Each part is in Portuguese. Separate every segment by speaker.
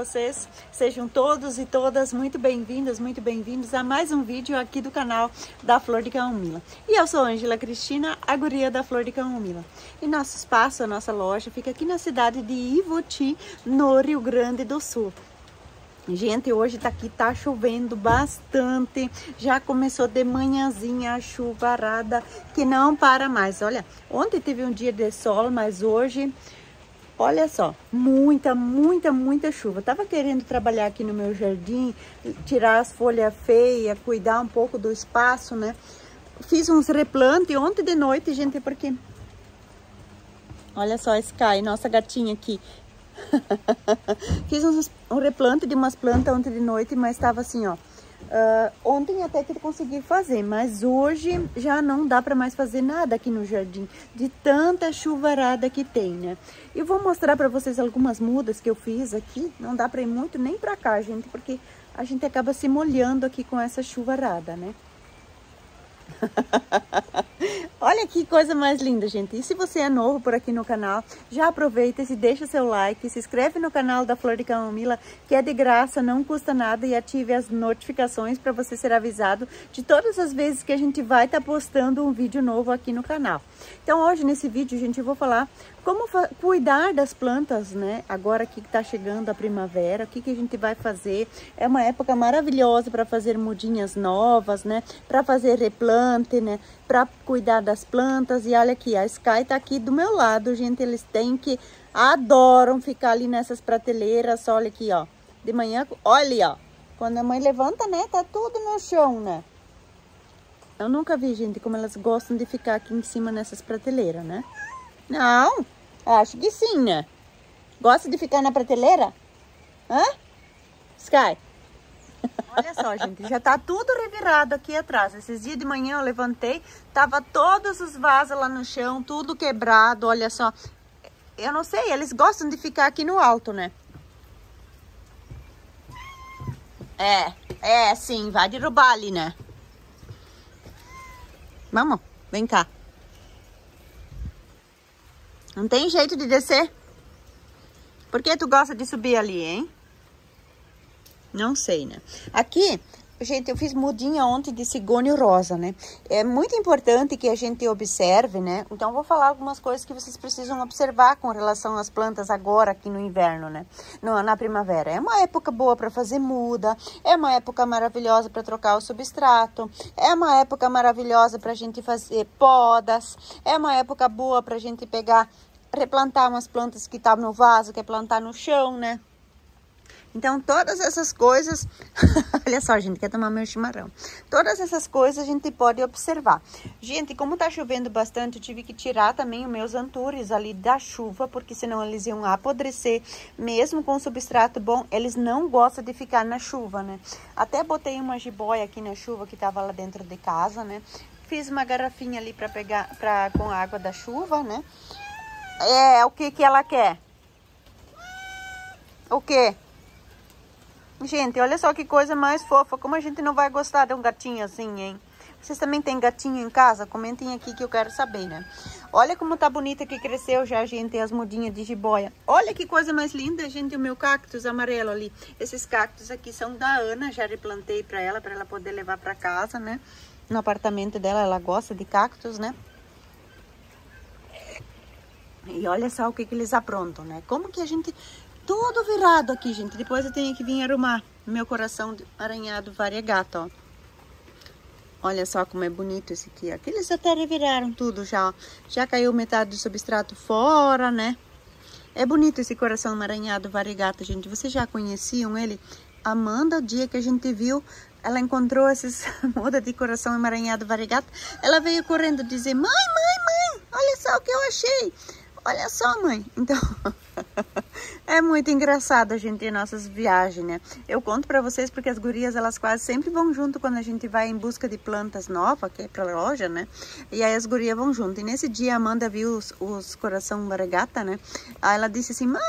Speaker 1: vocês? Sejam todos e todas muito bem-vindos a mais um vídeo aqui do canal da Flor de Camomila. E eu sou Ângela Cristina, a guria da Flor de Camomila. E nosso espaço, a nossa loja, fica aqui na cidade de Ivoti, no Rio Grande do Sul. Gente, hoje tá chovendo bastante, já começou de manhãzinha a chuvarada que não para mais. Olha, ontem teve um dia de sol, mas hoje, olha só, muita chuva. Tava querendo trabalhar aqui no meu jardim, tirar as folhas feias, cuidar um pouco do espaço, né? Fiz uns replantes ontem de noite, gente, porque... Olha só, Sky, nossa gatinha aqui. Fiz um replante de umas plantas ontem de noite, mas estava assim, ó. Ontem até que eu consegui fazer, mas hoje já não dá para mais fazer nada aqui no jardim, de tanta chuvarada que tem, né? E vou mostrar para vocês algumas mudas que eu fiz aqui. Não dá para ir muito nem para cá, gente, porque a gente acaba se molhando aqui com essa chuvarada, né? Olha que coisa mais linda, gente. E se você é novo por aqui no canal, já aproveita e deixa seu like, se inscreve no canal da Flor de Camomila, que é de graça, não custa nada, e ative as notificações para você ser avisado de todas as vezes que a gente vai estar postando um vídeo novo aqui no canal. Então hoje nesse vídeo, gente, eu vou falar como cuidar das plantas, né? Agora que tá chegando a primavera, o que a gente vai fazer? É uma época maravilhosa para fazer mudinhas novas, né? Para fazer replante, né? Para cuidar das plantas. E olha aqui, a Sky tá aqui do meu lado, gente. Eles adoram ficar ali nessas prateleiras. Olha aqui, ó. De manhã, olha, ó. Quando a mãe levanta, né? Tá tudo no chão, né? Eu nunca vi, gente, como elas gostam de ficar aqui em cima nessas prateleiras, né? Não, acho que sim, né? Gosta de ficar na prateleira? Hã? Sky? Olha só, gente, já tá tudo revirado aqui atrás. Esses dias de manhã eu levantei, tava todos os vasos lá no chão, tudo quebrado, olha só. Eu não sei, eles gostam de ficar aqui no alto, né? Sim, vai derrubar ali, né? Vamos, vem cá. Não tem jeito de descer? Por que tu gosta de subir ali, hein? Não sei, né? Aqui, gente, eu fiz mudinha ontem de cigônio rosa, né? É muito importante que a gente observe, né? Então, eu vou falar algumas coisas que vocês precisam observar com relação às plantas agora aqui no inverno, né? Na primavera. É uma época boa para fazer muda, é uma época maravilhosa para trocar o substrato, é uma época maravilhosa para a gente fazer podas, é uma época boa para a gente replantar umas plantas que estavam no vaso, que é plantar no chão, né? Então, todas essas coisas... Olha só, gente, quer tomar meu chimarrão. Todas essas coisas a gente pode observar. Gente, como tá chovendo bastante, eu tive que tirar também os meus antúrios ali da chuva, porque senão eles iam apodrecer. Mesmo com substrato bom, eles não gostam de ficar na chuva, né? Até botei uma jiboia aqui na chuva que tava lá dentro de casa, né? Fiz uma garrafinha ali para pegar com a água da chuva, né? O que ela quer? O quê? Gente, olha só que coisa mais fofa. Como a gente não vai gostar de um gatinho assim, hein? Vocês também têm gatinho em casa? Comentem aqui que eu quero saber, né? Olha como tá bonita que cresceu já, gente, as mudinhas de jiboia. Olha que coisa mais linda, gente, o meu cactus amarelo ali. Esses cactos aqui são da Ana, já replantei pra ela poder levar pra casa, né? No apartamento dela, ela gosta de cactos, né? E olha só o que eles aprontam, né? Como que a gente... Tudo virado aqui, gente. Depois eu tenho que vir arrumar meu coração arranhado variegata, ó. Olha só como é bonito esse aqui, ó. Aqui eles até reviraram tudo já, ó. Já caiu metade do substrato fora, né? É bonito esse coração emaranhado variegata, gente. Vocês já conheciam ele? Amanda, o dia que a gente viu, ela encontrou esses mudas de coração emaranhado variegata. Ela veio correndo dizer, mãe, olha só o que eu achei. Olha só, mãe. Então, é muito engraçado a gente ter nossas viagens, né? Eu conto pra vocês porque as gurias, elas quase sempre vão junto quando a gente vai em busca de plantas novas, que é pra loja, né? E aí as gurias vão junto. E nesse dia a Amanda viu os coração variegata, né? Aí ela disse assim, mãe,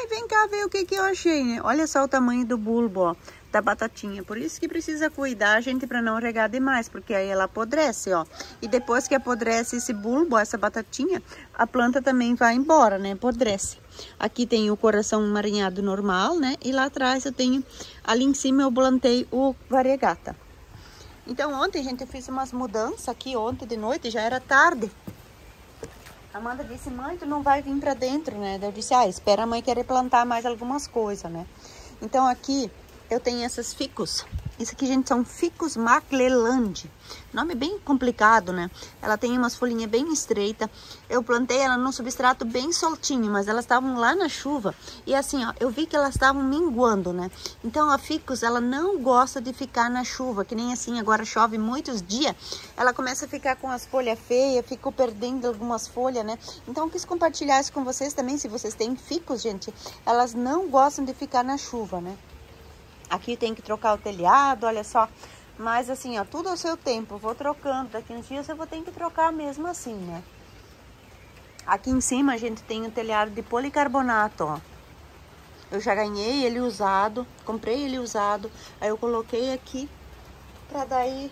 Speaker 1: vem cá ver o que eu achei, né? Olha só o tamanho do bulbo, ó. da batatinha. Por isso que precisa cuidar, gente, para não regar demais, porque aí ela apodrece, ó. E depois que apodrece esse bulbo, essa batatinha, a planta também vai embora, né? Apodrece. Aqui tem o coração marinhado normal, né? E lá atrás eu tenho, ali em cima eu plantei o variegata. Então ontem, gente, eu fiz umas mudanças aqui, ontem de noite, já era tarde. A Amanda disse, mãe, tu não vai vir pra dentro, né? Eu disse, espera a mãe querer plantar mais algumas coisas, né? Então aqui eu tenho essas ficus. Isso aqui, gente, são Ficus McClelland. Nome bem complicado, né? Ela tem umas folhinhas bem estreitas. Eu plantei ela num substrato bem soltinho, mas elas estavam lá na chuva. E assim, ó, eu vi que elas estavam minguando, né? Então a Ficus, ela não gosta de ficar na chuva, que nem assim, agora chove muitos dias. Ela começa a ficar com as folhas feias, ficou perdendo algumas folhas, né? Então eu quis compartilhar isso com vocês também, se vocês têm Ficus, gente. Elas não gostam de ficar na chuva, né? Aqui tem que trocar o telhado, olha só. Mas assim, ó, tudo ao seu tempo. Eu vou trocando. Daqui uns dias eu vou ter que trocar mesmo assim, né? Aqui em cima a gente tem o telhado de policarbonato, ó. Eu já ganhei ele usado. Comprei ele usado. Aí eu coloquei aqui pra daí...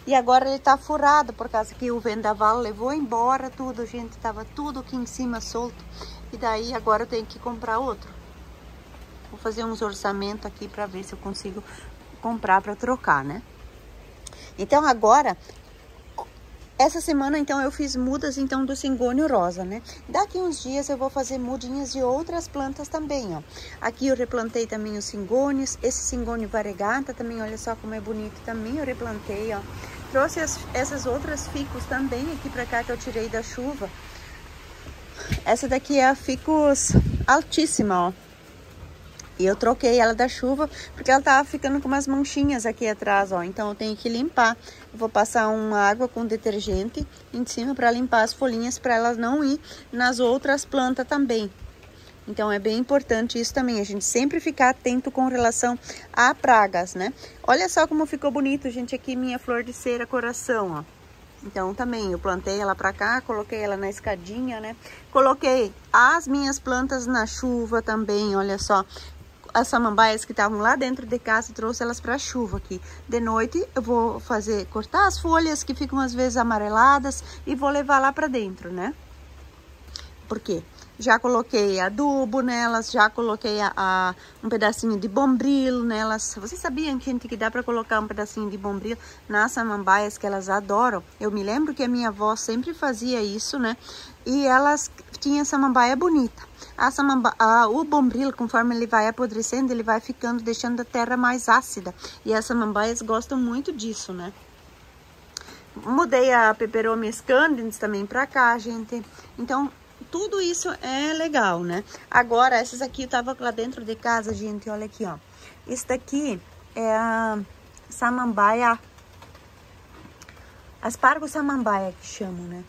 Speaker 1: E agora ele tá furado, por causa que o vendaval levou embora tudo, gente. Tava tudo aqui em cima solto. E daí agora eu tenho que comprar outro. Vou fazer uns orçamentos aqui para ver se eu consigo comprar para trocar, né? Então agora, essa semana então eu fiz mudas então do cingônio rosa, né? Daqui uns dias eu vou fazer mudinhas de outras plantas também, ó. Aqui eu replantei também os cingônios, esse cingônio variegata também, olha só como é bonito também, eu replantei, ó. Trouxe essas outras ficus também aqui para cá que eu tirei da chuva. Essa daqui é a ficus altíssima, ó. E eu troquei ela da chuva, porque ela tava ficando com umas manchinhas aqui atrás, ó. Então eu tenho que limpar. Eu vou passar uma água com detergente em cima para limpar as folhinhas, para elas não ir nas outras plantas também. Então é bem importante isso também, a gente sempre ficar atento com relação a pragas, né? Olha só como ficou bonito, gente, aqui minha flor de cera coração, ó. Então também eu plantei ela pra cá, coloquei ela na escadinha, né? Coloquei as minhas plantas na chuva também, olha só. As samambaias que estavam lá dentro de casa, trouxe elas para a chuva aqui. De noite eu vou cortar as folhas que ficam às vezes amareladas e vou levar lá para dentro, né? Por quê? Já coloquei adubo nelas, já coloquei um pedacinho de bombril nelas. Vocês sabiam, gente, que dá para colocar um pedacinho de bombril nas samambaias que elas adoram? Eu me lembro que a minha avó sempre fazia isso, né? E elas tinham samambaia bonita. O bombril, conforme ele vai apodrecendo, ele vai ficando, deixando a terra mais ácida. E as samambaias gostam muito disso, né? Mudei a Peperomia scandens também pra cá, gente. Então, tudo isso é legal, né? Agora, essas aqui eu tava lá dentro de casa, gente, olha aqui, ó. Isso daqui é a samambaia, aspargo samambaia que chamam, né?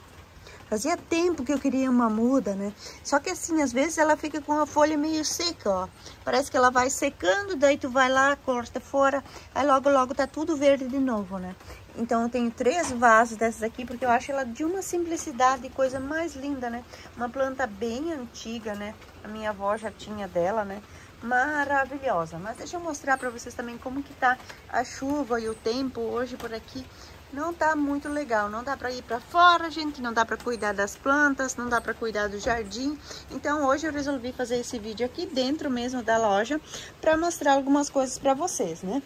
Speaker 1: Fazia tempo que eu queria uma muda, né? Só que assim, às vezes ela fica com a folha meio seca, ó. Parece que ela vai secando, daí tu vai lá, corta fora, aí logo, logo tá tudo verde de novo, né? Então eu tenho 3 vasos dessas aqui, porque eu acho ela de uma simplicidade, coisa mais linda, né? Uma planta bem antiga, né? A minha avó já tinha dela, né? Maravilhosa. Mas deixa eu mostrar pra vocês também como que tá a chuva e o tempo hoje por aqui. Não tá muito legal, não dá pra ir pra fora, gente, não dá pra cuidar das plantas, não dá pra cuidar do jardim. Então hoje eu resolvi fazer esse vídeo aqui dentro mesmo da loja pra mostrar algumas coisas pra vocês, né?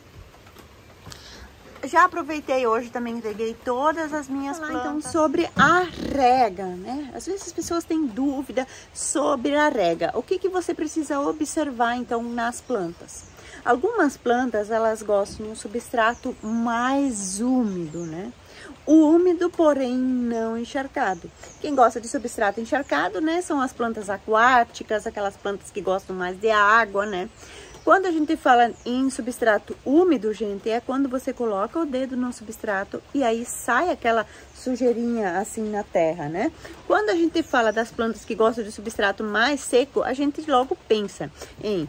Speaker 1: Já aproveitei hoje, também reguei todas as minhas plantas. Então, sobre a rega, né? Às vezes as pessoas têm dúvida sobre a rega. O que você precisa observar, então, nas plantas? Algumas plantas, elas gostam de um substrato mais úmido, né? Úmido, porém não encharcado. Quem gosta de substrato encharcado, né? São as plantas aquáticas, aquelas plantas que gostam mais de água, né? Quando a gente fala em substrato úmido, gente, é quando você coloca o dedo no substrato e aí sai aquela sujeirinha assim na terra, né? Quando a gente fala das plantas que gostam de substrato mais seco, a gente logo pensa em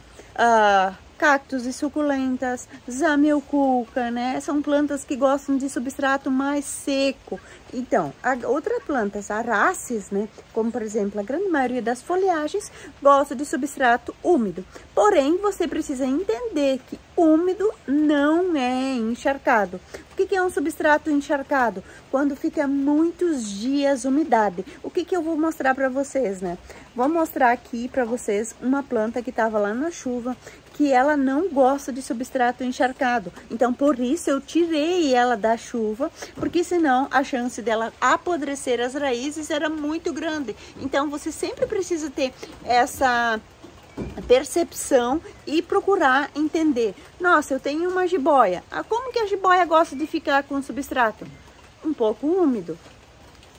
Speaker 1: cactos e suculentas, zamioculca, né? São plantas que gostam de substrato mais seco. Então, outras plantas, araces, né? Como, por exemplo, a grande maioria das folhagens, gosta de substrato úmido. Porém, você precisa entender que úmido não é encharcado. O que é um substrato encharcado? Quando fica muitos dias umidade. O que eu vou mostrar para vocês, né? Vou mostrar aqui para vocês uma planta que estava lá na chuva, que ela não gosta de substrato encharcado. Então, por isso eu tirei ela da chuva, porque senão a chance dela apodrecer as raízes era muito grande. Então, você sempre precisa ter essa percepção e procurar entender. Nossa, eu tenho uma jiboia. Como que a jiboia gosta de ficar com substrato? Um pouco úmido.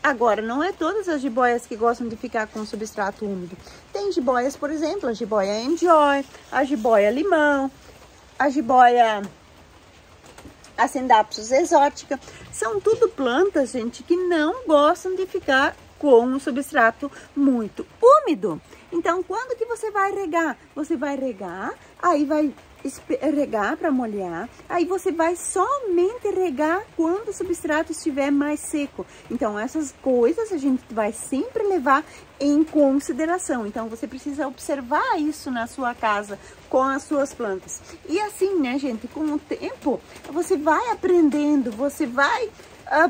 Speaker 1: Agora, não é todas as jiboias que gostam de ficar com substrato úmido. Tem jiboias, por exemplo, a jiboia Enjoy, a jiboia limão, a jiboia Ascendapsus exótica. São tudo plantas, gente, que não gostam de ficar com um substrato muito úmido. Então, quando que você vai regar? Você vai regar, aí vai regar para molhar, aí você vai somente regar quando o substrato estiver mais seco. Então, essas coisas a gente vai sempre levar em consideração. Então, você precisa observar isso na sua casa com as suas plantas. E assim, né, gente, com o tempo, você vai aprendendo, você vai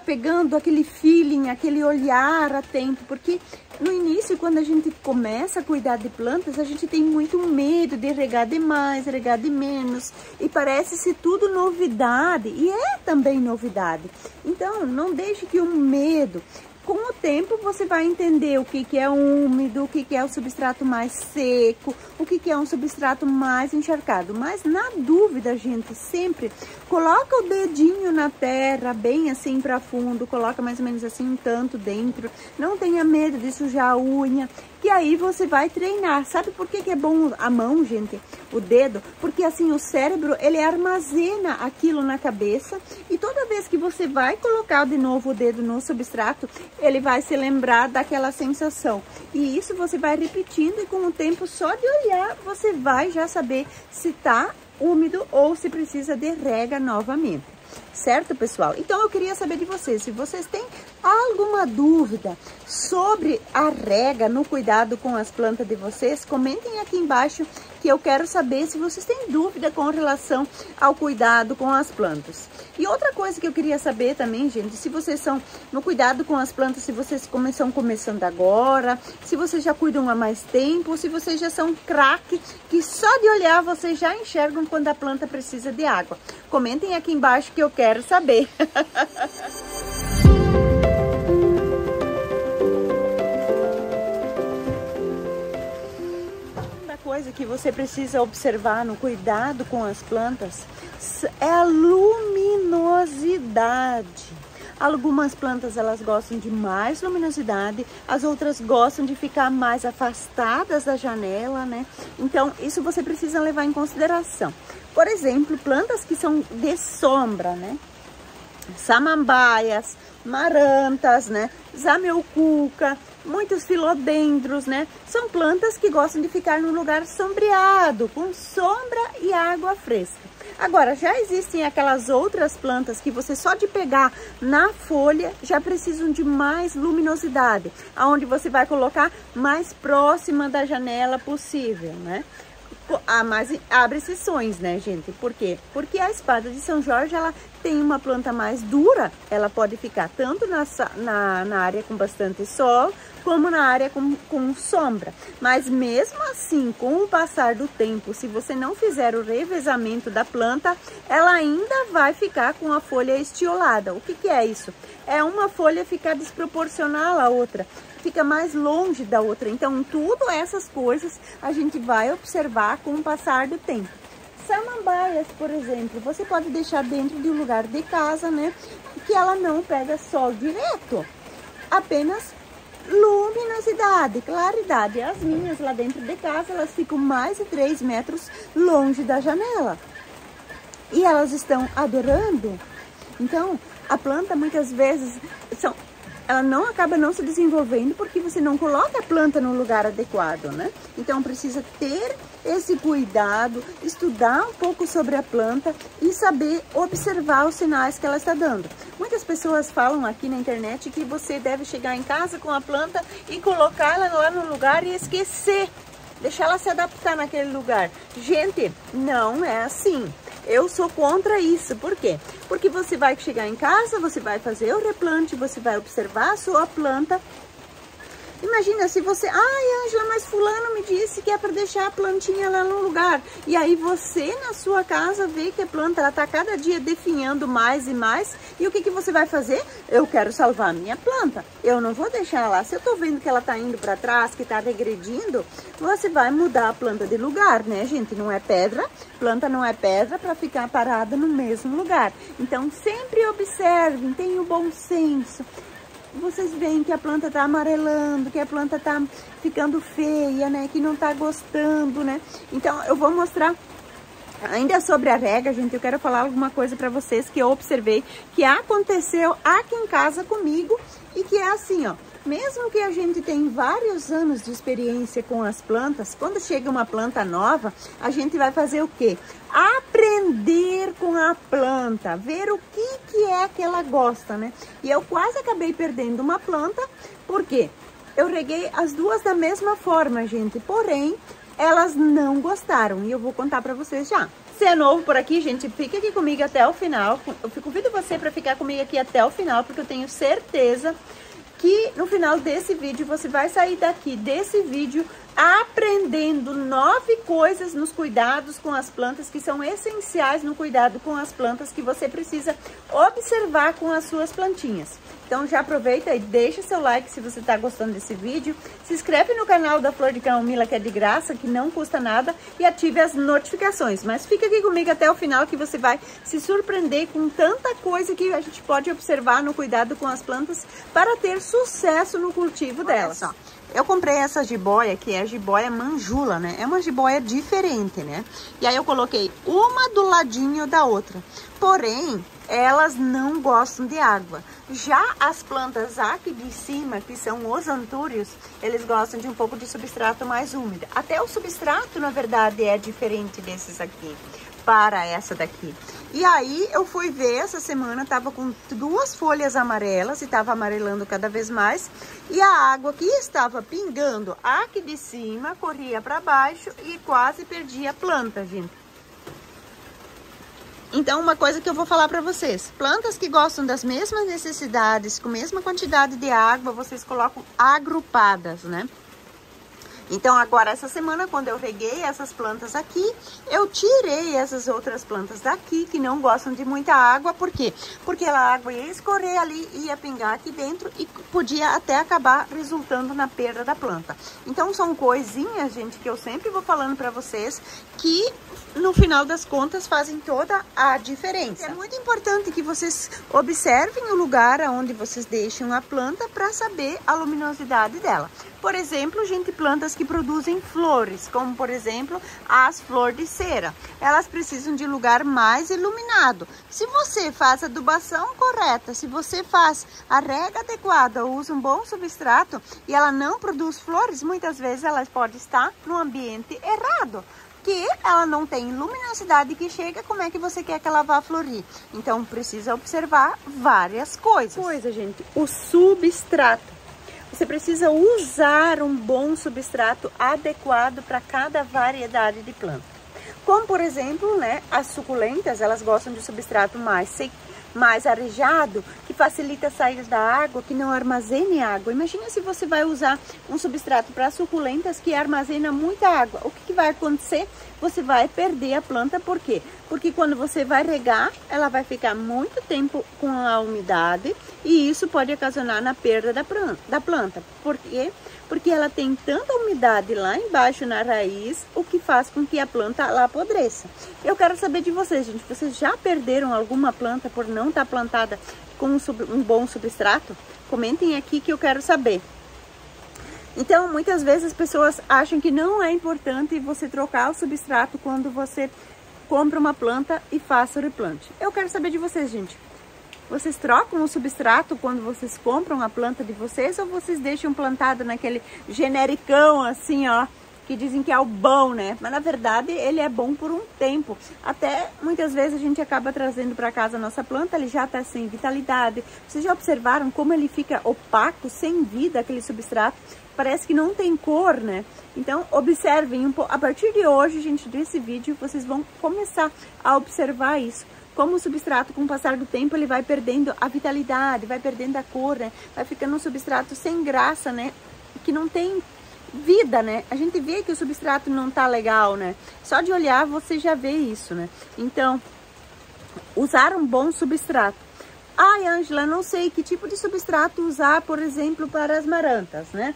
Speaker 1: pegando aquele feeling, aquele olhar atento, porque no início, quando a gente começa a cuidar de plantas, a gente tem muito medo de regar demais, regar de menos, e parece ser tudo novidade, e é também novidade. Então, não deixe que o medo... Com o tempo, você vai entender o que é úmido, o que é o substrato mais seco, o que é um substrato mais encharcado. Mas, na dúvida, gente, sempre coloca o dedinho na terra, bem assim para fundo, coloca mais ou menos assim um tanto dentro. Não tenha medo de sujar a unha, que aí você vai treinar. Sabe por que é bom a mão, gente? O dedo? Porque assim o cérebro, ele armazena aquilo na cabeça e toda vez que você vai colocar de novo o dedo no substrato, ele vai se lembrar daquela sensação. E isso você vai repetindo e com o tempo só de olhar, você vai já saber se tá úmido ou se precisa de rega novamente. Certo, pessoal? Então, eu queria saber de vocês, se vocês têm alguma dúvida sobre a rega no cuidado com as plantas de vocês, comentem aqui embaixo que eu quero saber se vocês têm dúvida com relação ao cuidado com as plantas. E outra coisa que eu queria saber também, gente, se vocês são no cuidado com as plantas, se vocês estão começando agora, se vocês já cuidam há mais tempo, se vocês já são craque, que só de olhar vocês já enxergam quando a planta precisa de água. Comentem aqui embaixo que eu quero saber. Coisa que você precisa observar no cuidado com as plantas é a luminosidade. Algumas plantas elas gostam de mais luminosidade, as outras gostam de ficar mais afastadas da janela, né? Então isso você precisa levar em consideração. Por exemplo, plantas que são de sombra, né? Samambaias, marantas, né? Zamioculca, muitos filodendros, né? São plantas que gostam de ficar num lugar sombreado, com sombra e água fresca. Agora, já existem aquelas outras plantas que você só de pegar na folha já precisam de mais luminosidade, aonde você vai colocar mais próxima da janela possível, né? Mas abre exceções, né, gente? Por quê? Porque a espada de São Jorge, ela tem uma planta mais dura, ela pode ficar tanto na área com bastante sol, como na área com sombra. Mas mesmo assim, com o passar do tempo, se você não fizer o revezamento da planta, ela ainda vai ficar com a folha estiolada. O que é isso? É uma folha ficar desproporcional à outra, fica mais longe da outra. Então, tudo essas coisas a gente vai observar com o passar do tempo. Samambaias, por exemplo, você pode deixar dentro de um lugar de casa, né? Que ela não pega sol direto, apenas luminosidade, claridade. As minhas lá dentro de casa, elas ficam mais de 3 metros longe da janela. E elas estão adorando. Então, a planta muitas vezes ela não acaba não se desenvolvendo porque você não coloca a planta no lugar adequado, né? Então precisa ter esse cuidado, estudar um pouco sobre a planta e saber observar os sinais que ela está dando. Muitas pessoas falam aqui na internet que você deve chegar em casa com a planta e colocar ela lá no lugar e esquecer, deixar ela se adaptar naquele lugar. Gente, não é assim. Eu sou contra isso. Por quê? Porque você vai chegar em casa, você vai fazer o replante, você vai observar a sua planta. Imagina se você... Ai, Ângela, mas fulano me disse que é para deixar a plantinha lá no lugar. E aí você, na sua casa, vê que a planta ela tá cada dia definhando mais e mais. E o que você vai fazer? Eu quero salvar a minha planta. Eu não vou deixar lá. Se eu tô vendo que ela tá indo para trás, que tá regredindo, você vai mudar a planta de lugar, né, gente? Não é pedra. Planta não é pedra para ficar parada no mesmo lugar. Então, sempre observem, tenham bom senso. Vocês veem que a planta tá amarelando, que a planta tá ficando feia, né? Que não tá gostando, né? Então, eu vou mostrar ainda sobre a rega, gente. Eu quero falar alguma coisa para vocês que eu observei, que aconteceu aqui em casa comigo e que é assim, ó. Mesmo que a gente tenha vários anos de experiência com as plantas, quando chega uma planta nova, a gente vai fazer o quê? Aprender com a planta, ver o que é que ela gosta, né? E eu quase acabei perdendo uma planta, porque eu reguei as duas da mesma forma, gente, porém, elas não gostaram e eu vou contar pra vocês já. Se é novo por aqui, gente, fica aqui comigo até o final. Eu convido você para ficar comigo aqui até o final, porque eu tenho certeza que no final desse vídeo você vai sair daqui desse vídeo aprendendo 9 coisas nos cuidados com as plantas que são essenciais no cuidado com as plantas que você precisa observar com as suas plantinhas. Então já aproveita e deixa seu like se você está gostando desse vídeo. Se inscreve no canal da Flor de Camomila, que é de graça, que não custa nada, e ative as notificações. Mas fica aqui comigo até o final que você vai se surpreender com tanta coisa que a gente pode observar no cuidado com as plantas para ter sucesso no cultivo delas. Olha só. Eu comprei essa jiboia, que é a jiboia manjula, né? É uma jiboia diferente, né? E aí eu coloquei uma do ladinho da outra. Porém, elas não gostam de água. Já as plantas aqui de cima, que são os antúrios, eles gostam de um pouco de substrato mais úmido. Até o substrato, na verdade, é diferente desses aqui, para essa daqui. E aí eu fui ver essa semana, tava com 2 folhas amarelas e tava amarelando cada vez mais. E a água que estava pingando aqui de cima corria para baixo e quase perdia a planta, gente. Então, uma coisa que eu vou falar para vocês, plantas que gostam das mesmas necessidades, com a mesma quantidade de água, vocês colocam agrupadas, né? Então, agora, essa semana, quando eu reguei essas plantas aqui, eu tirei essas outras plantas daqui, que não gostam de muita água. Por quê? Porque a água ia escorrer ali, ia pingar aqui dentro e podia até acabar resultando na perda da planta. Então, são coisinhas, gente, que eu sempre vou falando para vocês, que no final das contas fazem toda a diferença. É muito importante que vocês observem o lugar onde vocês deixam a planta para saber a luminosidade dela. Por exemplo, gente, plantas que produzem flores, como por exemplo as flores de cera, elas precisam de lugar mais iluminado. Se você faz a adubação correta, se você faz a rega adequada, usa um bom substrato e ela não produz flores, muitas vezes ela pode estar no ambiente errado, que ela não tem luminosidade que chega, como é que você quer que ela vá florir? Então precisa observar várias coisas. Gente, o substrato. Você precisa usar um bom substrato adequado para cada variedade de planta. Como, por exemplo, né, as suculentas, elas gostam de substrato mais arejado, que facilita a saída da água, que não armazene água. Imagina se você vai usar um substrato para suculentas que armazena muita água. O que vai acontecer? Você vai perder a planta. Por quê? Porque quando você vai regar, ela vai ficar muito tempo com a umidade e isso pode ocasionar na perda da planta. Por quê? Porque ela tem tanta umidade lá embaixo na raiz, o que faz com que a planta lá apodreça. Eu quero saber de vocês, gente, vocês já perderam alguma planta por não estar plantada com um bom substrato? Comentem aqui que eu quero saber. Então, muitas vezes as pessoas acham que não é importante você trocar o substrato quando você compra uma planta e faça o replante. Eu quero saber de vocês, gente. Vocês trocam o substrato quando vocês compram a planta de vocês ou vocês deixam plantado naquele genericão assim, ó, que dizem que é o bom, né? Mas na verdade ele é bom por um tempo. Até muitas vezes a gente acaba trazendo para casa a nossa planta, ele já tá sem vitalidade. Vocês já observaram como ele fica opaco, sem vida, aquele substrato? Parece que não tem cor, né? Então observem um pouco. A partir de hoje, gente, desse vídeo, vocês vão começar a observar isso. Como o substrato, com o passar do tempo, ele vai perdendo a vitalidade, vai perdendo a cor, né? Vai ficando um substrato sem graça, né? Que não tem vida, né? A gente vê que o substrato não tá legal, né? Só de olhar você já vê isso, né? Então, usar um bom substrato. Ai, Ângela, não sei que tipo de substrato usar, por exemplo, para as marantas, né?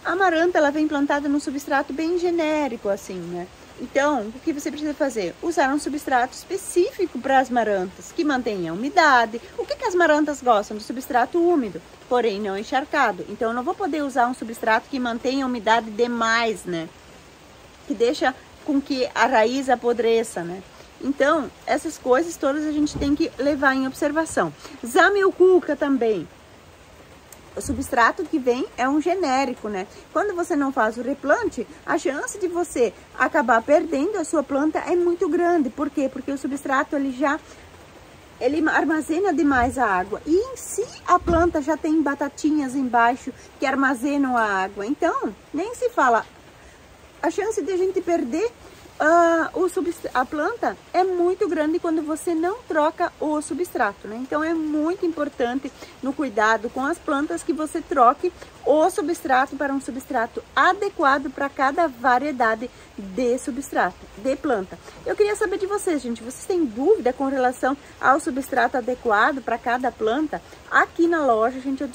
Speaker 1: A amaranta, ela vem plantada num substrato bem genérico, assim, né? Então, o que você precisa fazer? Usar um substrato específico para as marantas, que mantenha a umidade. O que as marantas gostam? De substrato úmido, porém não encharcado. Então, eu não vou poder usar um substrato que mantenha a umidade demais, né? Que deixa com que a raiz apodreça, né? Então, essas coisas todas a gente tem que levar em observação. Zamioculca também. O substrato que vem é um genérico, né? Quando você não faz o replante, a chance de você acabar perdendo a sua planta é muito grande. Por quê? Porque o substrato ele armazena demais a água. E em si a planta já tem batatinhas embaixo que armazenam a água. Então, nem se fala. A chance de a gente perder a planta é muito grande quando você não troca o substrato, né? Então é muito importante no cuidado com as plantas que você troque o substrato para um substrato adequado para cada variedade de substrato, de planta. Eu queria saber de vocês, gente, vocês têm dúvida com relação ao substrato adequado para cada planta? Aqui na loja, gente, eu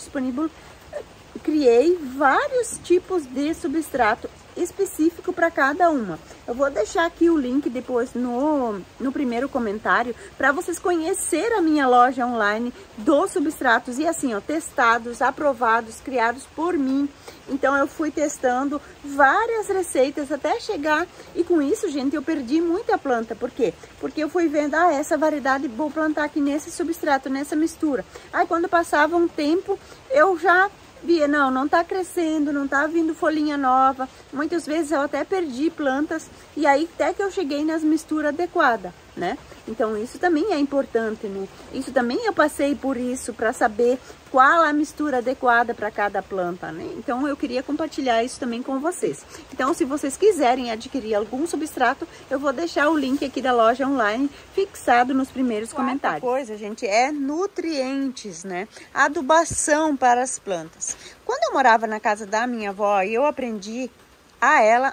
Speaker 1: criei vários tipos de substrato específico para cada uma. Eu vou deixar aqui o link depois no primeiro comentário para vocês conhecerem a minha loja online dos substratos e assim, ó, testados, aprovados, criados por mim. Então eu fui testando várias receitas até chegar e com isso, gente, eu perdi muita planta. Por quê? Porque eu fui vendo, essa variedade vou plantar aqui nesse substrato, nessa mistura. Aí quando passava um tempo, eu já via, não tá crescendo, não tá vindo folhinha nova. Muitas vezes eu até perdi plantas e aí até que eu cheguei nas misturas adequadas, né? Então isso também é importante, né? Isso também eu passei por isso para saber qual a mistura adequada para cada planta, né? Então eu queria compartilhar isso também com vocês. Então se vocês quiserem adquirir algum substrato, eu vou deixar o link aqui da loja online fixado nos primeiros comentários. Outra coisa, gente, é nutrientes, né? Adubação para as plantas. Quando eu morava na casa da minha avó, eu aprendi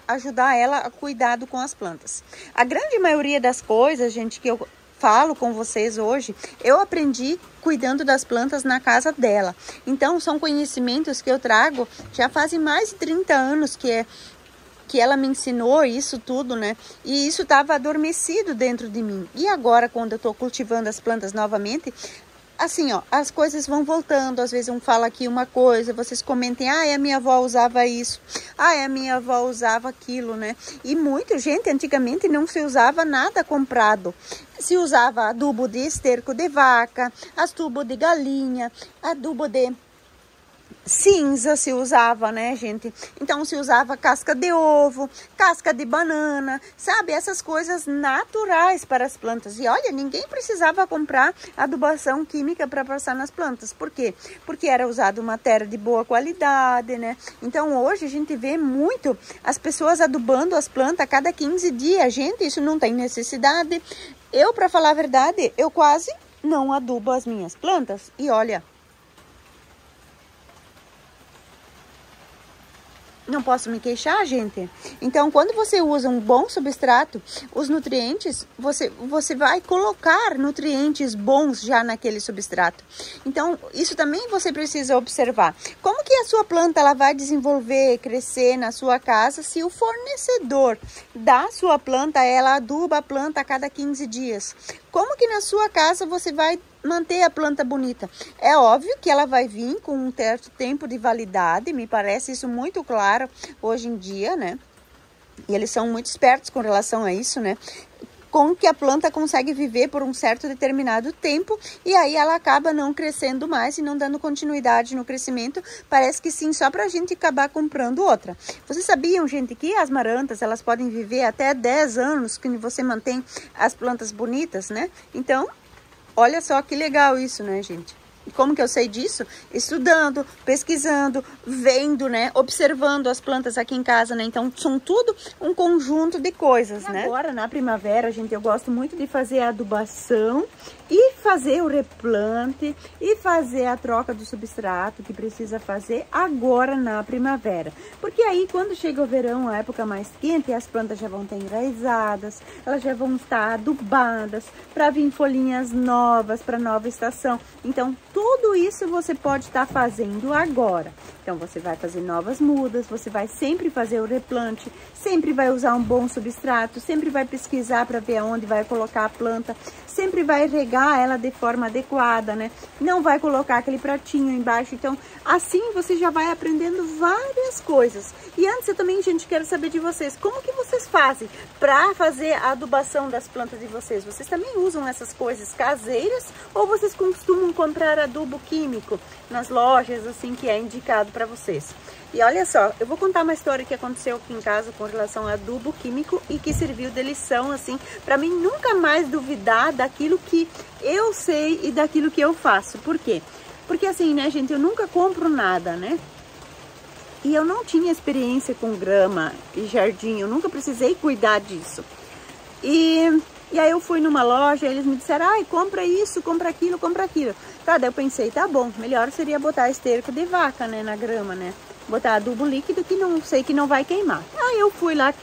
Speaker 1: ajudar ela a cuidado com as plantas. A grande maioria das coisas, gente, que eu falo com vocês hoje, eu aprendi cuidando das plantas na casa dela. Então, são conhecimentos que eu trago já fazem mais de 30 anos que ela me ensinou isso tudo, né? E isso estava adormecido dentro de mim. E agora, quando eu estou cultivando as plantas novamente, assim, ó, as coisas vão voltando, às vezes um fala aqui uma coisa, vocês comentem, a minha avó usava isso, a minha avó usava aquilo, né? E muita gente, antigamente não se usava nada comprado, se usava adubo de esterco de vaca, adubo de galinha, adubo de cinza se usava, né, gente? Então se usava casca de ovo, casca de banana, sabe? Essas coisas naturais para as plantas. E olha, ninguém precisava comprar adubação química para passar nas plantas. Por quê? Porque era usado matéria de boa qualidade, né? Então hoje a gente vê muito as pessoas adubando as plantas a cada 15 dias. Gente, isso não tem necessidade. Eu, para falar a verdade, eu quase não adubo as minhas plantas. E olha, não posso me queixar, gente. Então, quando você usa um bom substrato, os nutrientes, você vai colocar nutrientes bons já naquele substrato. Então, isso também você precisa observar. Como que a sua planta ela vai desenvolver, crescer na sua casa se o fornecedor da sua planta, ela aduba a planta a cada 15 dias? Como que na sua casa você vai manter a planta bonita? É óbvio que ela vai vir com um certo tempo de validade, me parece isso muito claro hoje em dia, né? E eles são muito espertos com relação a isso, né? com que a planta consegue viver por um certo determinado tempo e aí ela acaba não crescendo mais e não dando continuidade no crescimento. Parece que sim, só para a gente acabar comprando outra. Vocês sabiam, gente, que as marantas, elas podem viver até 10 anos que você mantém as plantas bonitas, né? Então, olha só que legal isso, né, gente? Como que eu sei disso? Estudando, pesquisando, vendo, né? Observando as plantas aqui em casa, né? Então, são tudo um conjunto de coisas, né? Agora, na primavera, gente, eu gosto muito de fazer a adubação e fazer o replante e fazer a troca do substrato que precisa fazer agora na primavera. Porque aí, quando chega o verão, a época mais quente, as plantas já vão estar enraizadas, elas já vão estar adubadas para vir folhinhas novas para nova estação. Então, tudo isso você pode estar fazendo agora. Então, você vai fazer novas mudas, você vai sempre fazer o replante, sempre vai usar um bom substrato, sempre vai pesquisar para ver aonde vai colocar a planta, sempre vai regar ela de forma adequada, né? Não vai colocar aquele pratinho embaixo. Então, assim você já vai aprendendo várias coisas. E antes, eu também, gente, quero saber de vocês, como que vocês fazem para fazer a adubação das plantas de vocês? Vocês também usam essas coisas caseiras ou vocês costumam comprar adubo químico nas lojas, assim, que é indicado para vocês? E olha só, eu vou contar uma história que aconteceu aqui em casa com relação a adubo químico e que serviu de lição, assim, para mim nunca mais duvidar daquilo que eu sei e daquilo que eu faço. Por quê? Porque assim, né, gente, eu nunca compro nada, né? E eu não tinha experiência com grama e jardim, eu nunca precisei cuidar disso. E aí eu fui numa loja, eles me disseram, ai, compra isso, compra aquilo, compra aquilo. Tá, daí eu pensei, tá bom, melhor seria botar esterco de vaca, né, na grama, né? Botar adubo líquido que não sei que não vai queimar. Aí eu fui lá,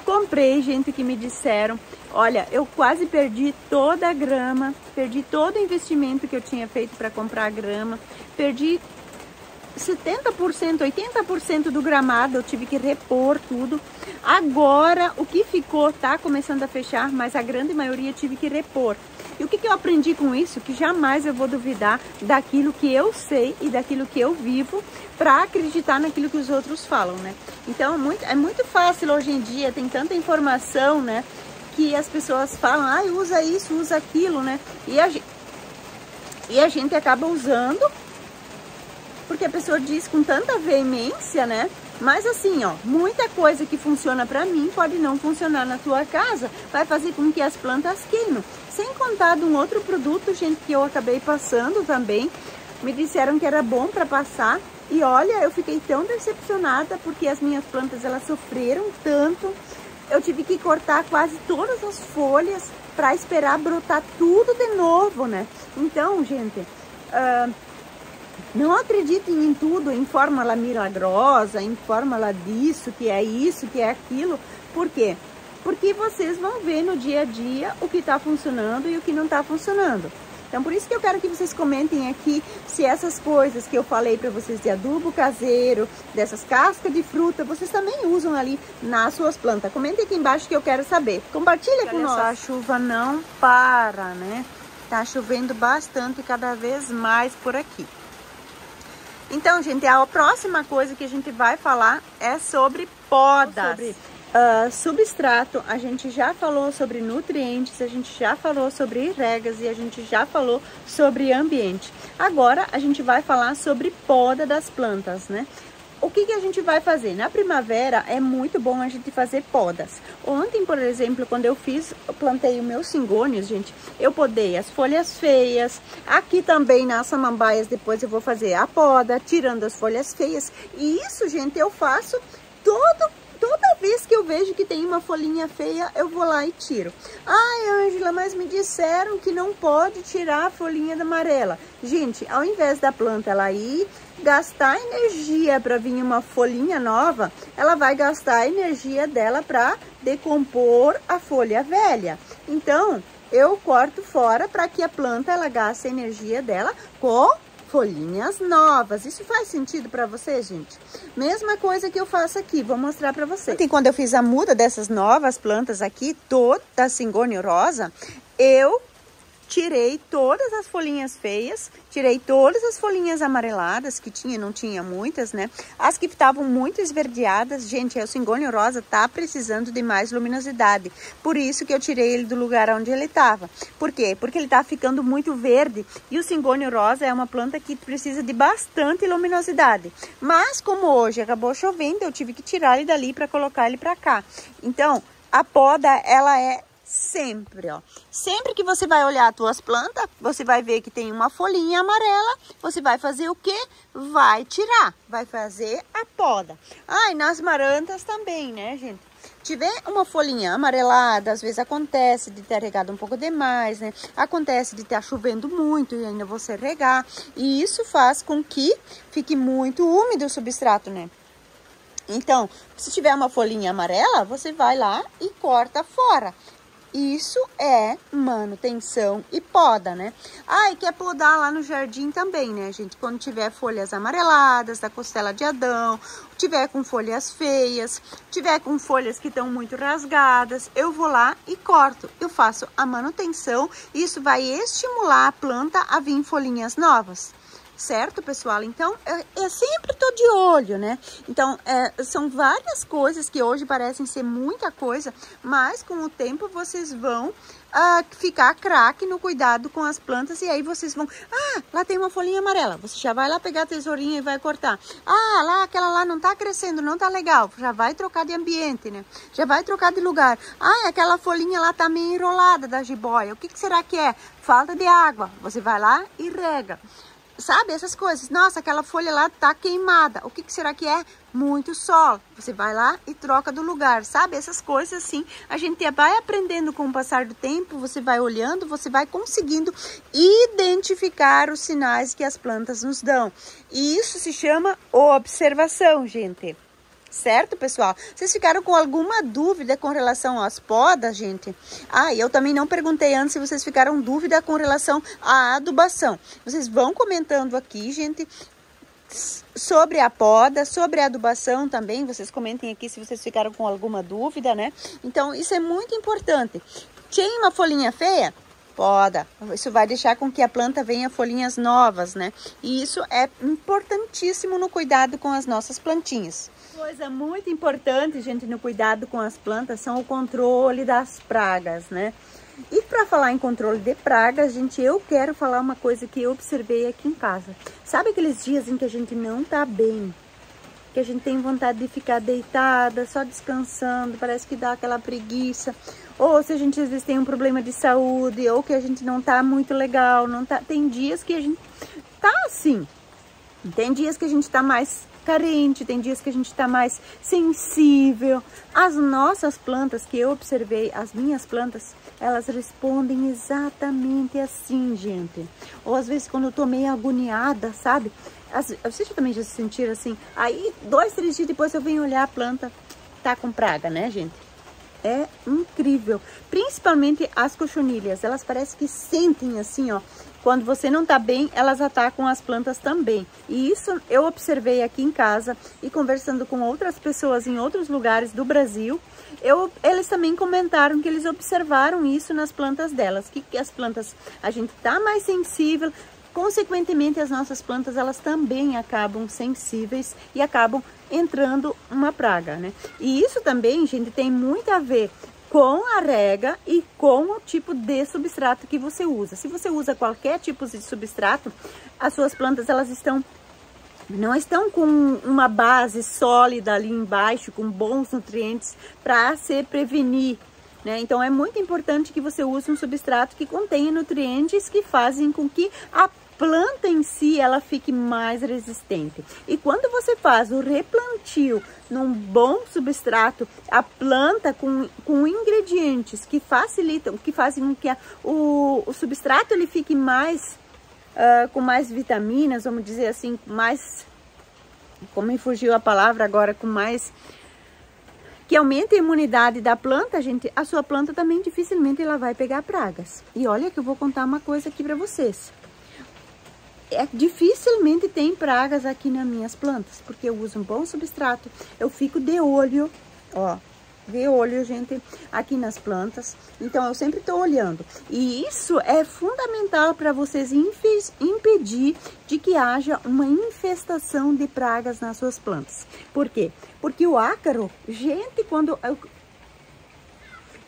Speaker 1: comprei, gente, que me disseram, olha, eu quase perdi toda a grama, perdi todo o investimento que eu tinha feito para comprar a grama, perdi 70%, 80% do gramado, eu tive que repor tudo. Agora, o que ficou tá começando a fechar, mas a grande maioria tive que repor. E o que eu aprendi com isso? Que jamais eu vou duvidar daquilo que eu sei e daquilo que eu vivo para acreditar naquilo que os outros falam, né? Então, é muito fácil hoje em dia, tem tanta informação, né? Que as pessoas falam, ah, usa isso, usa aquilo, né? E a gente acaba usando, porque a pessoa diz com tanta veemência, né? Mas assim, ó, muita coisa que funciona para mim pode não funcionar na tua casa, vai fazer com que as plantas queimam. Sem contar de um outro produto, gente, que eu acabei passando também, me disseram que era bom para passar e olha, eu fiquei tão decepcionada porque as minhas plantas, elas sofreram tanto. Eu tive que cortar quase todas as folhas para esperar brotar tudo de novo, né? Então, gente, não acreditem em tudo, em fórmula milagrosa, em fórmula disso, que é isso, que é aquilo. Por quê? Porque vocês vão ver no dia a dia o que está funcionando e o que não está funcionando. Então, por isso que eu quero que vocês comentem aqui se essas coisas que eu falei para vocês de adubo caseiro, dessas cascas de fruta, vocês também usam ali nas suas plantas. Comentem aqui embaixo que eu quero saber. Compartilha com nós. A chuva não para, né? Tá chovendo bastante, cada vez mais por aqui. Então, gente, a próxima coisa que a gente vai falar é sobre podas. Sobre substrato, a gente já falou sobre nutrientes, a gente já falou sobre regas e a gente já falou sobre ambiente. Agora, a gente vai falar sobre poda das plantas, né? O que a gente vai fazer? Na primavera é muito bom a gente fazer podas. Ontem, por exemplo, quando eu plantei os meus cingônios, gente, eu podei as folhas feias. Aqui também nas samambaias, depois eu vou fazer a poda, tirando as folhas feias. E isso, gente, eu faço toda vez que eu vejo que tem uma folhinha feia, eu vou lá e tiro. Ai, Ângela, mas me disseram que não pode tirar a folhinha da amarela. Gente, ao invés da planta ela ir gastar energia para vir uma folhinha nova, ela vai gastar a energia dela para decompor a folha velha. Então, eu corto fora para que a planta ela gaste a energia dela com folhinhas novas. Isso faz sentido para você, gente? Mesma coisa que eu faço aqui, vou mostrar para vocês. E quando eu fiz a muda dessas novas plantas aqui, toda cingônio rosa, eu tirei todas as folhinhas feias, tirei todas as folhinhas amareladas que tinha, não tinha muitas, né? As que estavam muito esverdeadas, gente, o cingônio rosa tá precisando de mais luminosidade. Por isso que eu tirei ele do lugar onde ele estava. Por quê? Porque ele tá ficando muito verde e o cingônio rosa é uma planta que precisa de bastante luminosidade. Mas como hoje acabou chovendo, eu tive que tirar ele dali para colocar ele para cá. Então, a poda, ela é sempre, ó. Sempre que você vai olhar as tuas plantas, você vai ver que tem uma folhinha amarela, você vai fazer o quê? Vai tirar, vai fazer a poda. Ah, e nas marantas também, né, gente? Tiver uma folhinha amarelada, às vezes acontece de ter regado um pouco demais, né? Acontece de estar chovendo muito e ainda você regar. E isso faz com que fique muito úmido o substrato, né? Então, se tiver uma folhinha amarela, você vai lá e corta fora. Isso é manutenção e poda, né? Ah, e quer podar lá no jardim também, né, gente? Quando tiver folhas amareladas, da costela de Adão, tiver com folhas feias, tiver com folhas que estão muito rasgadas, eu vou lá e corto. Eu faço a manutenção e isso vai estimular a planta a vir folhinhas novas. Certo, pessoal? Então, eu sempre tô de olho, né? Então, são várias coisas que hoje parecem ser muita coisa, mas com o tempo vocês vão ficar craque no cuidado com as plantas e aí vocês vão... Ah, lá tem uma folhinha amarela. Você já vai lá pegar a tesourinha e vai cortar. Ah, lá, aquela lá não tá crescendo, não tá legal. Já vai trocar de ambiente, né? Já vai trocar de lugar. Ah, aquela folhinha lá tá meio enrolada da jiboia. O que será que é? Falta de água. Você vai lá e rega. Sabe, essas coisas. Nossa, aquela folha lá tá queimada. O que será que é? Muito sol. Você vai lá e troca do lugar, sabe? Essas coisas assim, a gente vai aprendendo com o passar do tempo, você vai olhando, você vai conseguindo identificar os sinais que as plantas nos dão. E isso se chama observação, gente. Certo, pessoal? Vocês ficaram com alguma dúvida com relação às podas, gente? Ah, e eu também não perguntei antes se vocês ficaram dúvida com relação à adubação. Vocês vão comentando aqui, gente, sobre a poda, sobre a adubação também. Vocês comentem aqui se vocês ficaram com alguma dúvida, né? Então, isso é muito importante. Tinha uma folhinha feia? Poda. Isso vai deixar com que a planta venha folhinhas novas, né? E isso é importantíssimo no cuidado com as nossas plantinhas. Coisa muito importante, gente, no cuidado com as plantas são o controle das pragas, né? E para falar em controle de pragas, gente, eu quero falar uma coisa que eu observei aqui em casa. Sabe aqueles dias em que a gente não tá bem? Que a gente tem vontade de ficar deitada, só descansando, parece que dá aquela preguiça. Ou se a gente às vezes tem um problema de saúde, ou que a gente não tá muito legal, não tá... Tem dias que a gente tá assim. Tem dias que a gente tá mais carente, tem dias que a gente tá mais sensível. As nossas plantas que eu observei, as minhas plantas, elas respondem exatamente assim, gente. Ou às vezes quando eu tô meio agoniada, sabe? Vocês também já se sentiram assim? Aí 2, 3 dias depois eu venho olhar a planta, tá com praga, né, gente? É incrível. Principalmente as cochonilhas, elas parecem que sentem assim, ó. Quando você não tá bem, elas atacam as plantas também. E isso eu observei aqui em casa e conversando com outras pessoas em outros lugares do Brasil. Eles também comentaram que eles observaram isso nas plantas delas. Que as plantas, a gente tá mais sensível. Consequentemente, as nossas plantas, elas também acabam sensíveis e acabam entrando uma praga, né? E isso também, gente, tem muito a ver com a rega e com o tipo de substrato que você usa. Se você usa qualquer tipo de substrato, as suas plantas, elas não estão com uma base sólida ali embaixo, com bons nutrientes para se prevenir, né? Então, é muito importante que você use um substrato que contenha nutrientes que fazem com que a planta em si, ela fique mais resistente. E quando você faz o replantio num bom substrato, a planta com ingredientes que facilitam, que fazem com que o substrato ele fique mais, com mais vitaminas, vamos dizer assim, mais, como me fugiu a palavra agora, com mais... que aumenta a imunidade da planta, gente, a sua planta também dificilmente ela vai pegar pragas. E olha que eu vou contar uma coisa aqui para vocês. Dificilmente tem pragas aqui nas minhas plantas, porque eu uso um bom substrato, eu fico de olho, ó, de olho, gente, aqui nas plantas. Então, eu sempre tô olhando. E isso é fundamental para vocês impedir de que haja uma infestação de pragas nas suas plantas. Por quê? Porque o ácaro, gente, quando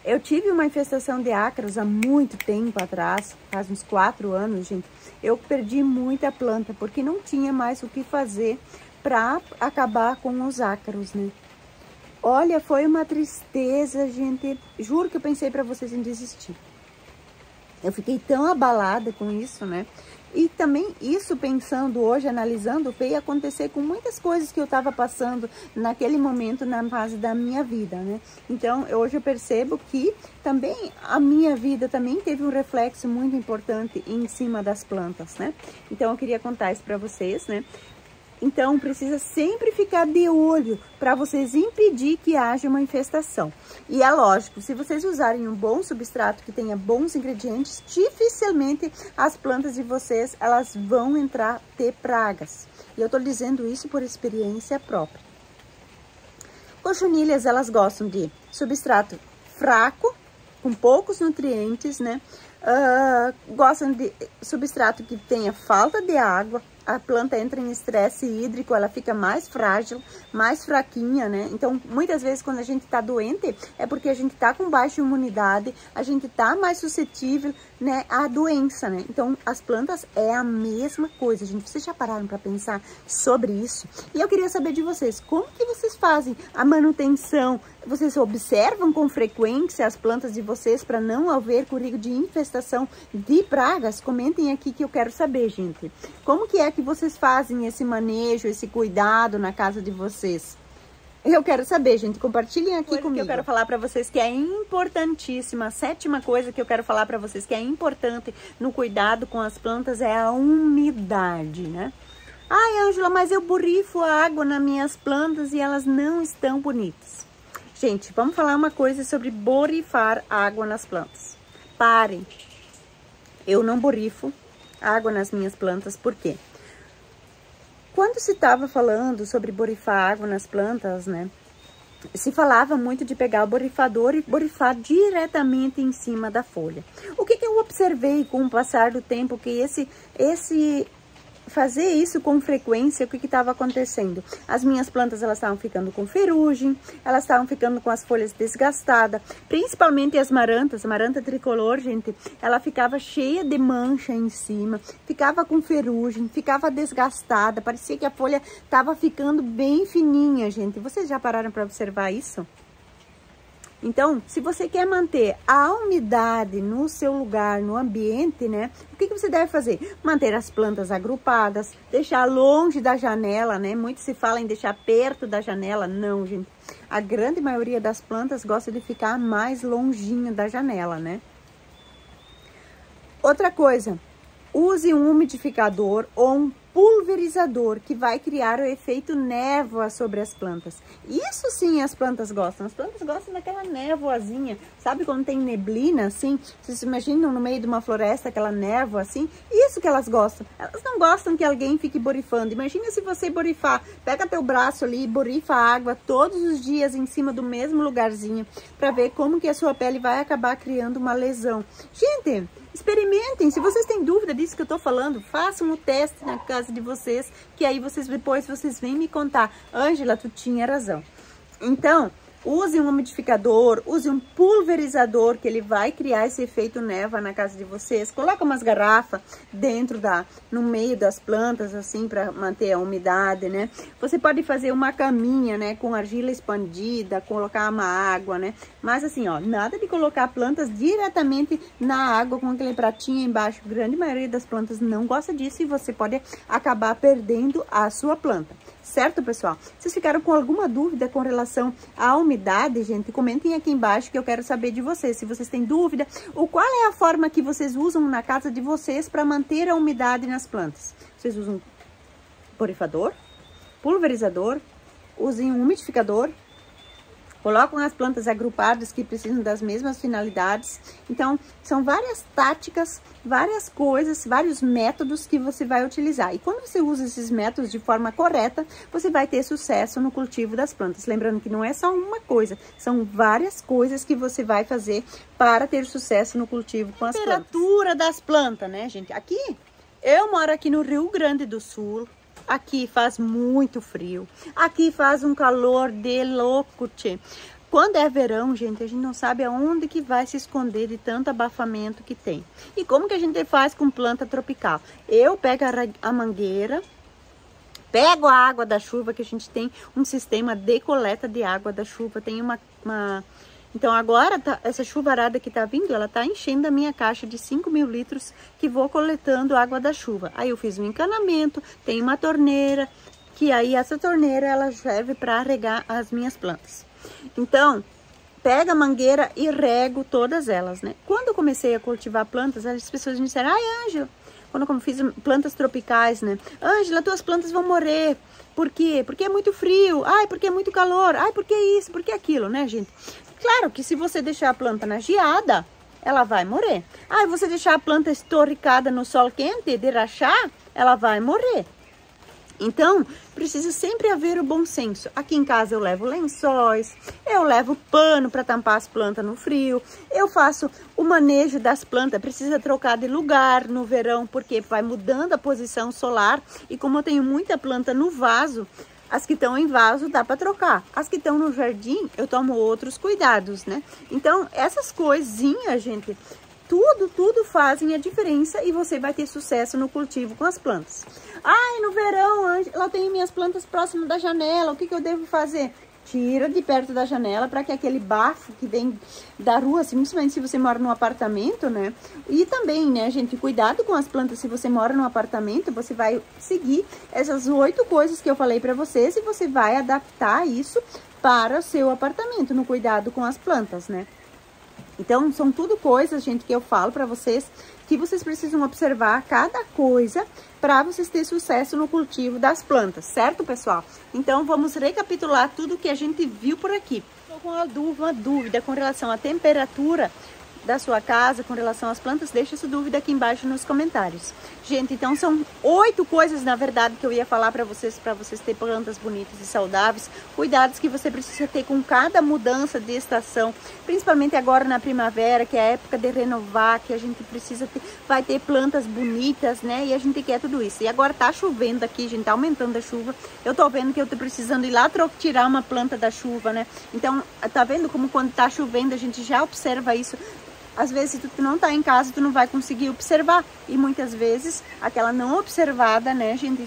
Speaker 1: eu tive uma infestação de ácaros há muito tempo atrás, faz uns 4 anos, gente. Eu perdi muita planta, porque não tinha mais o que fazer para acabar com os ácaros, né? Olha, foi uma tristeza, gente. Juro que eu pensei para vocês em desistir. Eu fiquei tão abalada com isso, né? E também isso, pensando hoje, analisando, veio acontecer com muitas coisas que eu estava passando naquele momento na fase da minha vida, né? Então, hoje eu percebo que também a minha vida também teve um reflexo muito importante em cima das plantas, né? Então, eu queria contar isso para vocês, né? Então, precisa sempre ficar de olho para vocês impedir que haja uma infestação. E é lógico, se vocês usarem um bom substrato que tenha bons ingredientes, dificilmente as plantas de vocês, elas vão ter pragas. E eu tô dizendo isso por experiência própria. Cochonilhas, elas gostam de substrato fraco, com poucos nutrientes, né? Gostam de substrato que tenha falta de água. A planta entra em estresse hídrico, ela fica mais frágil, mais fraquinha, né? Então, muitas vezes, quando a gente tá doente, é porque a gente tá com baixa imunidade, a gente tá mais suscetível, né, à doença, né? Então, as plantas é a mesma coisa, gente. Vocês já pararam para pensar sobre isso? E eu queria saber de vocês, como que vocês fazem a manutenção? Vocês observam com frequência as plantas de vocês para não haver perigo de infestação de pragas? Comentem aqui que eu quero saber, gente. Como que é que vocês fazem esse manejo, esse cuidado na casa de vocês? Eu quero saber, gente. Compartilhem aqui comigo. Que eu quero falar para vocês que é importantíssima. A 7ª coisa que eu quero falar para vocês que é importante no cuidado com as plantas é a umidade, né? Ai, Ângela, mas eu borrifo a água nas minhas plantas e elas não estão bonitas. Gente, vamos falar uma coisa sobre borrifar água nas plantas. Parem. Eu não borrifo água nas minhas plantas, por quê? Quando se estava falando sobre borrifar água nas plantas, né? Se falava muito de pegar o borrifador e borrifar diretamente em cima da folha. O que eu observei com o passar do tempo, que fazer isso com frequência, o que estava acontecendo? As minhas plantas, elas estavam ficando com ferrugem, elas estavam ficando com as folhas desgastadas, principalmente as marantas, a maranta tricolor, gente, ela ficava cheia de mancha em cima, ficava com ferrugem, ficava desgastada, parecia que a folha estava ficando bem fininha, gente. Vocês já pararam para observar isso? Então, se você quer manter a umidade no seu lugar, no ambiente, né? O que você deve fazer? Manter as plantas agrupadas, deixar longe da janela, né? Muito se fala em deixar perto da janela. Não, gente. A grande maioria das plantas gosta de ficar mais longinho da janela, né? Outra coisa, use um umidificador ou um pulverizador que vai criar o efeito névoa sobre as plantas. Isso sim as plantas gostam. As plantas gostam daquela névoazinha. Sabe quando tem neblina assim? Vocês imaginam no meio de uma floresta aquela névoa assim? Isso que elas gostam. Elas não gostam que alguém fique borrifando. Imagina se você borrifar. Pega teu braço ali e borrifa a água todos os dias em cima do mesmo lugarzinho para ver como que a sua pele vai acabar criando uma lesão. Gente, experimentem. Se vocês têm dúvida disso que eu tô falando, façam o teste na casa de vocês, que aí depois vocês vêm me contar. Ângela, tu tinha razão. Então, use um umidificador, use um pulverizador, que ele vai criar esse efeito névoa na casa de vocês. Coloca umas garrafas no meio das plantas, assim, para manter a umidade, né? Você pode fazer uma caminha, né, com argila expandida, colocar uma água, né? Mas assim, ó, nada de colocar plantas diretamente na água com aquele pratinho embaixo. A grande maioria das plantas não gosta disso e você pode acabar perdendo a sua planta. Certo, pessoal? Vocês ficaram com alguma dúvida com relação à umidade, gente? Comentem aqui embaixo que eu quero saber de vocês. Se vocês têm dúvida, ou qual é a forma que vocês usam na casa de vocês para manter a umidade nas plantas? Vocês usam borrifador, pulverizador, usem um umidificador colocam as plantas agrupadas que precisam das mesmas finalidades. Então, são várias táticas, várias coisas, vários métodos que você vai utilizar. E quando você usa esses métodos de forma correta, você vai ter sucesso no cultivo das plantas. Lembrando que não é só uma coisa, são várias coisas que você vai fazer para ter sucesso no cultivo com as plantas. Temperatura das plantas, né, gente? Aqui, eu moro aqui no Rio Grande do Sul. Aqui faz muito frio. Aqui faz um calor de louco, tchê. Quando é verão, gente, a gente não sabe aonde que vai se esconder de tanto abafamento que tem. E como que a gente faz com planta tropical? Eu pego a mangueira, pego a água da chuva, que a gente tem um sistema de coleta de água da chuva. Tem Então agora, essa chuvarada que tá vindo, ela tá enchendo a minha caixa de 5.000 litros que vou coletando água da chuva. Aí eu fiz um encanamento, tem uma torneira, que aí essa torneira ela serve para regar as minhas plantas. Então, pega a mangueira e rego todas elas, né? Quando eu comecei a cultivar plantas, as pessoas me disseram, ai, Ângela, quando eu fiz plantas tropicais, né? Ângela, tuas plantas vão morrer. Por quê? Porque é muito frio. Ai, porque é muito calor. Ai, porque isso, porque aquilo, né, gente? Claro que se você deixar a planta na geada, ela vai morrer. Ah, você deixar a planta estorricada no sol quente, de rachar, ela vai morrer. Então, precisa sempre haver o bom senso. Aqui em casa eu levo lençóis, eu levo pano para tampar as plantas no frio, eu faço o manejo das plantas, precisa trocar de lugar no verão, porque vai mudando a posição solar. E como eu tenho muita planta no vaso, as que estão em vaso dá para trocar. As que estão no jardim, eu tomo outros cuidados, né? Então, essas coisinhas, gente, tudo fazem a diferença e você vai ter sucesso no cultivo com as plantas. Ai, no verão, eu tenho minhas plantas próximas da janela, o que eu devo fazer? Tira de perto da janela para que aquele bafo que vem da rua, principalmente se você mora num apartamento, né? E também, né, gente, cuidado com as plantas. Se você mora num apartamento, você vai seguir essas 8 coisas que eu falei para vocês e você vai adaptar isso para o seu apartamento, no cuidado com as plantas, né? Então, são tudo coisas, gente, que eu falo para vocês, que vocês precisam observar cada coisa para vocês terem sucesso no cultivo das plantas, certo, pessoal? Então, vamos recapitular tudo que a gente viu por aqui. Estou com uma dúvida com relação à temperatura da sua casa, com relação às plantas, deixa essa dúvida aqui embaixo nos comentários. Gente, então são 8 coisas, na verdade, que eu ia falar para vocês terem plantas bonitas e saudáveis. Cuidados que você precisa ter com cada mudança de estação, principalmente agora na primavera, que é a época de renovar, que a gente precisa ter, vai ter plantas bonitas, né? E a gente quer tudo isso. E agora tá chovendo aqui, gente, tá aumentando a chuva. Eu tô vendo que eu tô precisando ir lá tirar uma planta da chuva, né? Então, tá vendo como quando tá chovendo a gente já observa isso. Às vezes, se tu não tá em casa, tu não vai conseguir observar. E muitas vezes, aquela não observada, né, gente,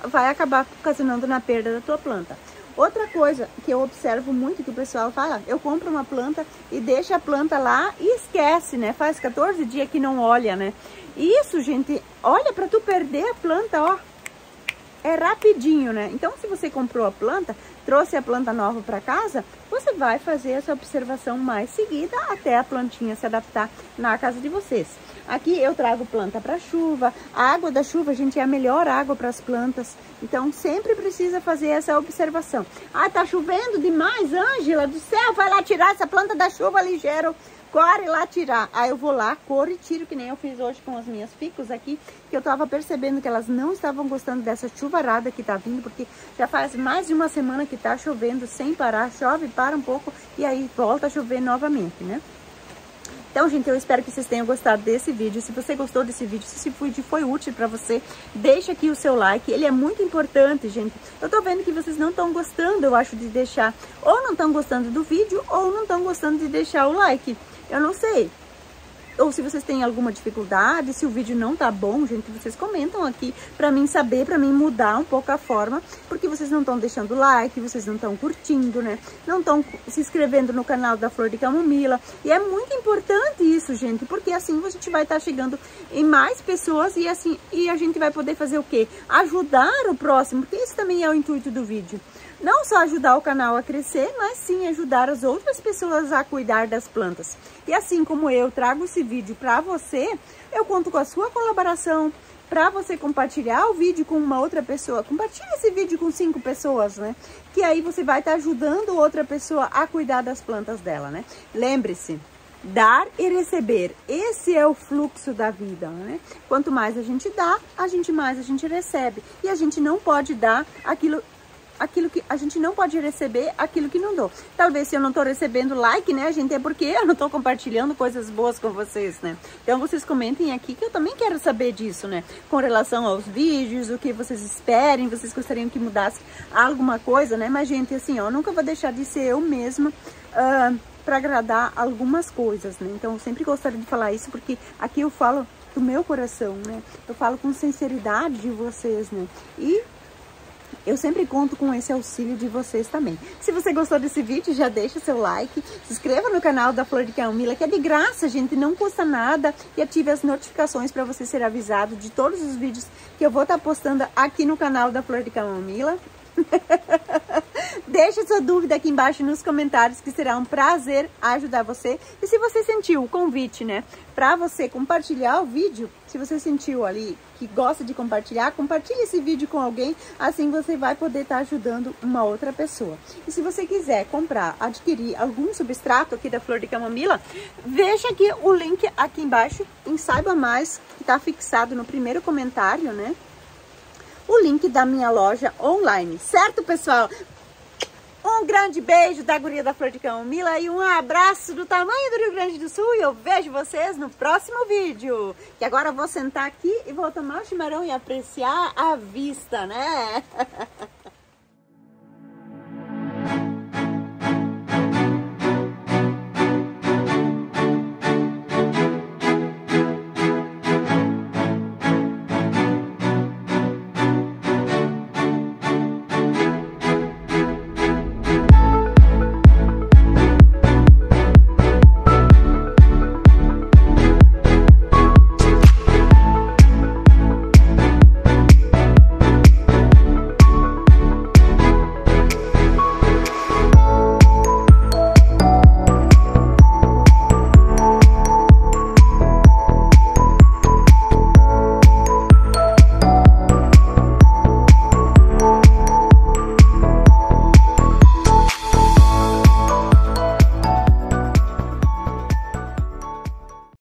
Speaker 1: vai acabar ocasionando na perda da tua planta. Outra coisa que eu observo muito, que o pessoal fala, eu compro uma planta e deixa a planta lá e esquece, né? Faz 14 dias que não olha, né? Isso, gente, olha, para tu perder a planta, ó, é rapidinho, né? Então, se você comprou a planta, trouxe a planta nova para casa, você vai fazer essa observação mais seguida até a plantinha se adaptar na casa de vocês. Aqui eu trago planta para chuva. A água da chuva, gente, é a melhor água para as plantas. Então, sempre precisa fazer essa observação. Ah, tá chovendo demais, Ângela do céu, vai lá tirar essa planta da chuva ligeiro. Corre lá tirar. Aí eu vou lá, corro e tiro, que nem eu fiz hoje com as minhas ficus aqui, que eu tava percebendo que elas não estavam gostando dessa chuvarada que tá vindo, porque já faz mais de uma semana que tá chovendo sem parar, chove, para um pouco e aí volta a chover novamente, né? Então, gente, eu espero que vocês tenham gostado desse vídeo. Se você gostou desse vídeo, se esse vídeo foi útil pra você, deixa aqui o seu like. Ele é muito importante, gente. Eu tô vendo que vocês não estão gostando, eu acho, de deixar, ou não estão gostando do vídeo, ou não estão gostando de deixar o like. Eu não sei. Ou se vocês têm alguma dificuldade, se o vídeo não tá bom, gente, vocês comentam aqui pra mim saber, pra mim mudar um pouco a forma, porque vocês não estão deixando like, vocês não estão curtindo, né? Não estão se inscrevendo no canal da Flor de Camomila. E é muito importante isso, gente, porque assim a gente vai estar chegando em mais pessoas e assim, e a gente vai poder fazer o quê? Ajudar o próximo, porque esse também é o intuito do vídeo. Não só ajudar o canal a crescer, mas sim ajudar as outras pessoas a cuidar das plantas. E assim como eu trago esse vídeo para você, eu conto com a sua colaboração para você compartilhar o vídeo com uma outra pessoa. Compartilhe esse vídeo com 5 pessoas, né? Que aí você vai estar ajudando outra pessoa a cuidar das plantas dela, né? Lembre-se, dar e receber, esse é o fluxo da vida, né? Quanto mais a gente dá, mais a gente recebe. E a gente não pode dar aquilo que a gente não pode receber, aquilo que não dou. Talvez se eu não tô recebendo like, né, gente, é porque eu não tô compartilhando coisas boas com vocês, né? Então vocês comentem aqui que eu também quero saber disso, né? Com relação aos vídeos, o que vocês esperem, vocês gostariam que mudasse alguma coisa, né? Mas, gente, assim, ó, eu nunca vou deixar de ser eu mesma para agradar algumas coisas, né? Então eu sempre gostaria de falar isso, porque aqui eu falo do meu coração, né? Eu falo com sinceridade de vocês, né? E eu sempre conto com esse auxílio de vocês também. Se você gostou desse vídeo, já deixa seu like, se inscreva no canal da Flor de Camomila, que é de graça, gente, não custa nada, e ative as notificações para você ser avisado de todos os vídeos que eu vou estar postando aqui no canal da Flor de Camomila. Deixa sua dúvida aqui embaixo nos comentários, que será um prazer ajudar você. E se você sentiu o convite, né, para você compartilhar o vídeo, se você sentiu ali que gosta de compartilhar, compartilhe esse vídeo com alguém, assim você vai poder estar ajudando uma outra pessoa. E se você quiser comprar, adquirir algum substrato aqui da Flor de Camomila, veja aqui o link aqui embaixo em Saiba Mais, que está fixado no primeiro comentário, né? O link da minha loja online, certo, pessoal? Um grande beijo da guria da Flor de Camomila e um abraço do tamanho do Rio Grande do Sul, e eu vejo vocês no próximo vídeo. Que agora eu vou sentar aqui e vou tomar o chimarrão e apreciar a vista, né?